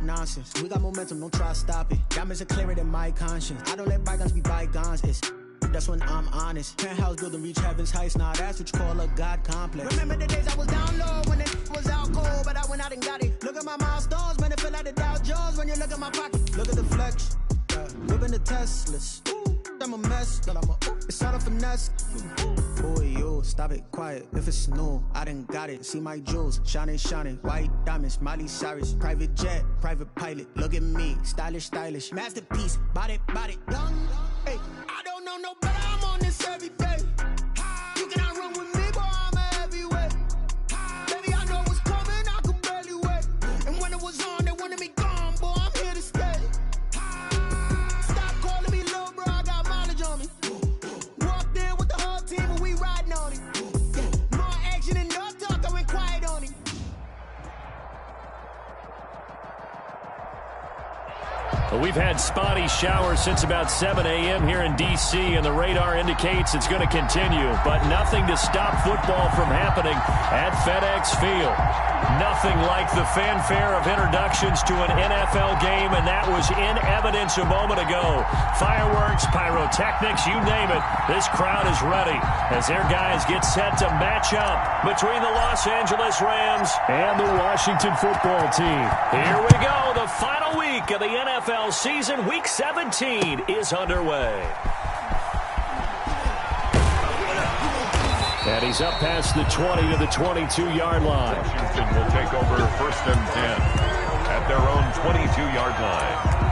nonsense. We got momentum, don't try to stop it. Diamonds are clearer than my conscience. I don't let bygones be bygones. That's when I'm honest. Penthouse building, reach heaven's heights. Nah, that's what you call a God complex. Remember the days I was down low when it was out cold, but I went out and got it. Look at my milestones, man, it feel like the Dow Jones when you look at my pocket. Look at the flex, whipping the Teslas. I'm a mess, but it's all a finesse. Boy, you stop it, quiet. If it's new, I done got it. See my jewels, shining, white diamonds, Miley Cyrus, private jet, private pilot. Look at me, stylish, masterpiece, body, young. Hey, I don't know no better. I'm on this every day. You cannot run with me, boy. I'm a heavyweight. Baby, I know what's coming. I could barely wait. And when it was on, they wanted me gone, boy. I'm here to stay. Stop calling me little bro. I got mileage on me. Walked in with the whole team and we riding on it. More action and no talk. I went quiet on it. Well, we've had spotty showers since about 7 a.m. here in D.C., and the radar indicates it's going to continue, but nothing to stop football from happening at FedEx Field. Nothing like the fanfare of introductions to an NFL game, and that was in evidence a moment ago. Fireworks, pyrotechnics, you name it. This crowd is ready as their guys get set to match up between the Los Angeles Rams and the Washington football team. Here we go. The final week of the NFL season, Week 17, is underway. And he's up past the 20 to the 22-yard line. Washington will take over 1st and 10 at their own 22-yard line.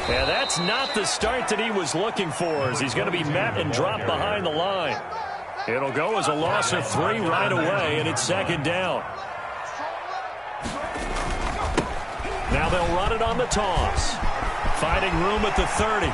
Yeah, that's not the start that he was looking for, as he's going to be met and dropped behind the line. It'll go as a loss of 3 right away, and it's 2nd down. Now they'll run it on the toss. Finding room at the 30.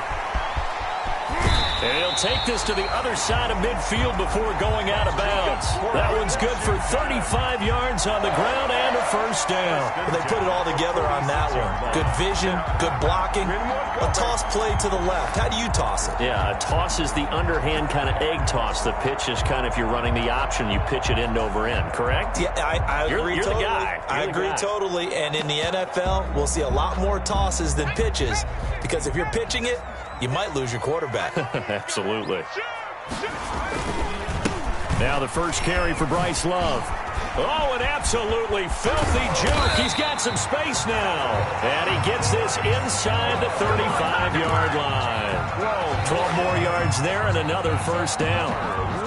And he'll take this to the other side of midfield before going out of bounds. That one's good for 35 yards on the ground and a 1st down. Well, they put it all together on that one. Good vision, good blocking. A toss play to the left. How do you toss it? Yeah, a toss is the underhand kind of egg toss. The pitch is kind of, if you're running the option, you pitch it end over end, correct? Yeah, I agree you're totally. The guy. I agree totally. And in the NFL, we'll see a lot more tosses than pitches, because if you're pitching it, you might lose your quarterback. Absolutely. Now the first carry for Bryce Love. Oh, an absolutely filthy juke. He's got some space now. And he gets this inside the 35-yard line. 12 more yards there and another 1st down.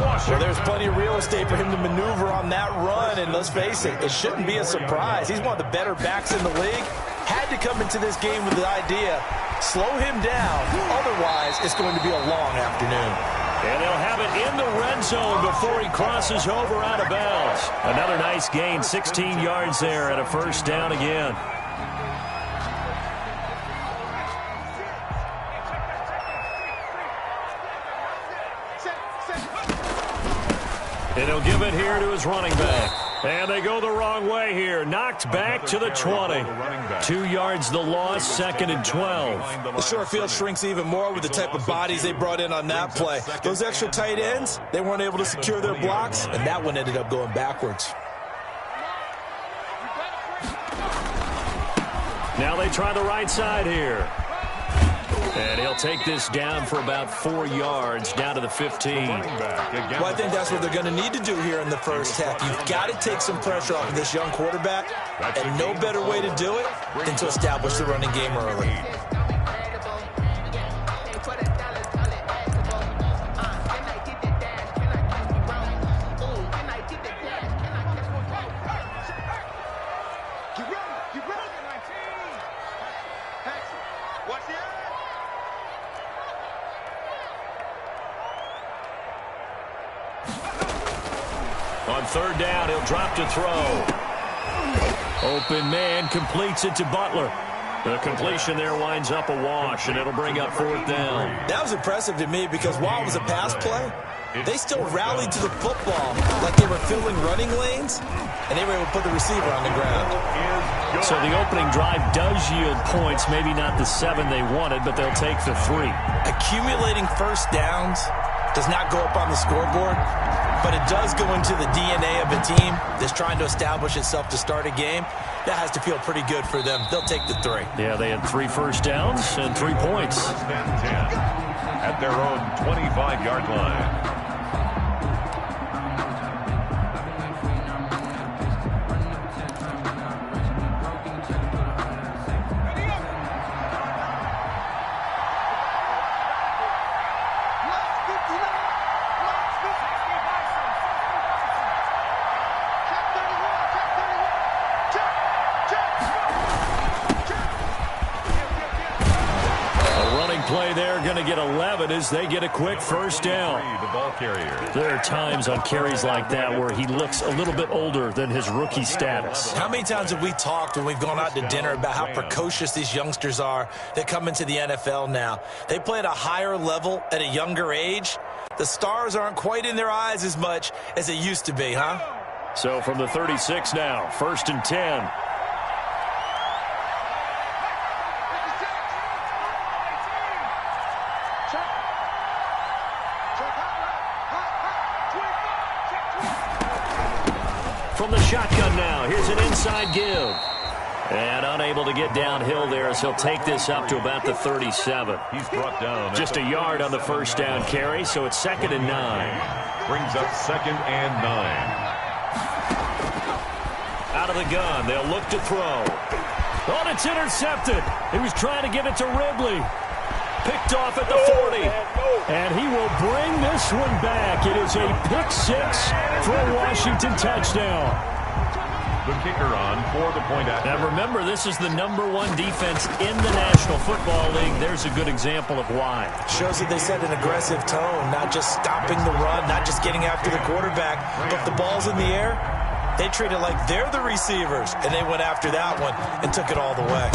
Well, there's plenty of real estate for him to maneuver on that run. And let's face it, it shouldn't be a surprise. He's one of the better backs in the league. Had to come into this game with the idea, slow him down. Otherwise, it's going to be a long afternoon. And they'll have it in the red zone before he crosses over out of bounds. Another nice gain, 16 yards there and a 1st down again. And he'll give it here to his running back. And they go the wrong way here. Knocked back to the 20. 2 yards the loss, 2nd and 12. The short field shrinks even more with the type of bodies they brought in on that play. Those extra tight ends, they weren't able to secure their blocks, and that one ended up going backwards. Now they try the right side here. And he'll take this down for about 4 yards, down to the 15. Well, I think that's what they're going to need to do here in the first half. You've got to take some pressure off of this young quarterback, and no better way to do it than to establish the running game early. On third down. He'll drop to throw. Open man completes it to Butler. The completion there winds up a wash, and it'll bring up fourth down. That was impressive to me because while it was a pass play, they still rallied to the football like they were filling running lanes, and they were able to put the receiver on the ground. So the opening drive does yield points, maybe not the 7 they wanted, but they'll take the 3. Accumulating first downs does not go up on the scoreboard, but it does go into the DNA of a team that's trying to establish itself to start a game. That has to feel pretty good for them. They'll take the 3. Yeah, they had 3 first downs and 3 points. First and 10 at their own 25-yard line. Play there, going to get 11 as they get a quick first down. The ball carrier. There are times on carries like that where he looks a little bit older than his rookie status. How many times have we talked when we've gone out to dinner about how precocious these youngsters are that come into the NFL now? They play at a higher level at a younger age. The stars aren't quite in their eyes as much as it used to be, huh? So from the 36 now, first and 10. From the shotgun now, here's an inside give. And unable to get downhill there as he'll take this up to about the 37. He's brought down. Just a yard on the first down carry, so it's 2nd and 9. Brings up 2nd and 9. Out of the gun, they'll look to throw. Oh, and it's intercepted. He was trying to get it to Ridley. Picked off at the 40. And he will bring this one back. It is a pick 6 for a Washington touchdown. The kicker on for the point after. Now remember, this is the #1 defense in the National Football League. There's a good example of why. Shows that they set an aggressive tone, not just stopping the run, not just getting after the quarterback, but if the ball's in the air, they treat it like they're the receivers, and they went after that one and took it all the way.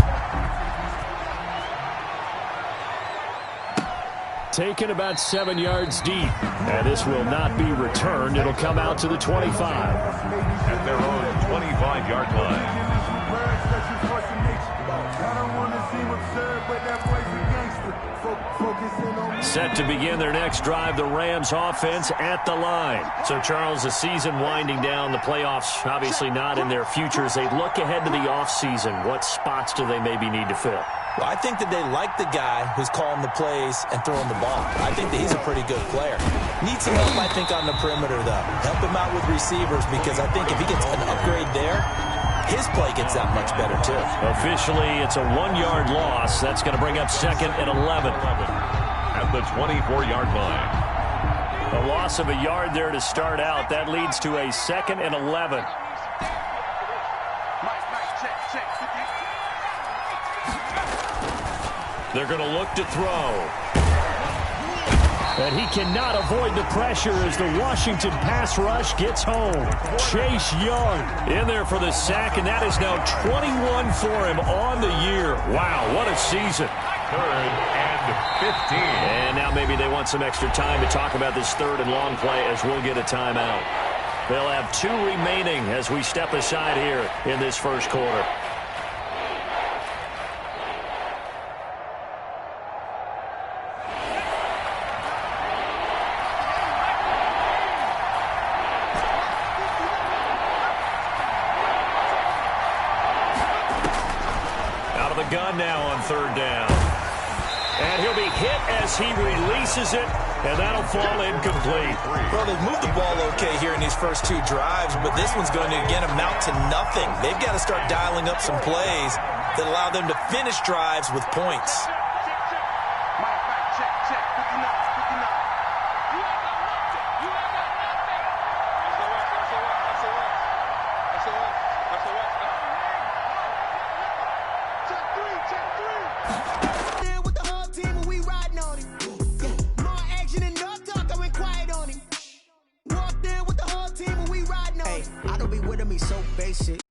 Taken about 7 yards deep. And this will not be returned. It'll come out to the 25. At their own 25-yard line. Set to begin their next drive, the Rams offense at the line. So, Charles, the season winding down, the playoffs obviously not in their future. As they look ahead to the offseason, what spots do they maybe need to fill? Well, I think that they like the guy who's calling the plays and throwing the ball. I think that he's a pretty good player. Needs some help, I think, on the perimeter, though. Help him out with receivers because I think if he gets an upgrade there, his play gets that much better, too. Officially, it's a 1-yard loss. That's going to bring up 2nd and 11. At the 24-yard line. A loss of a yard there to start out. That leads to a 2nd and 11. They're going to look to throw. And he cannot avoid the pressure as the Washington pass rush gets home. Chase Young in there for the sack, and that is now 21 for him on the year. Wow, what a season. 3rd and 15. And now maybe they want some extra time to talk about this 3rd and long play as we'll get a timeout. They'll have 2 remaining as we step aside here in this first quarter. Gun now on 3rd down. And he'll be hit as he releases it, and that'll fall incomplete. Well, they've moved the ball okay here in these first 2 drives, but this one's going to, again, amount to nothing. They've got to start dialing up some plays that allow them to finish drives with points. be with him, he's so basic.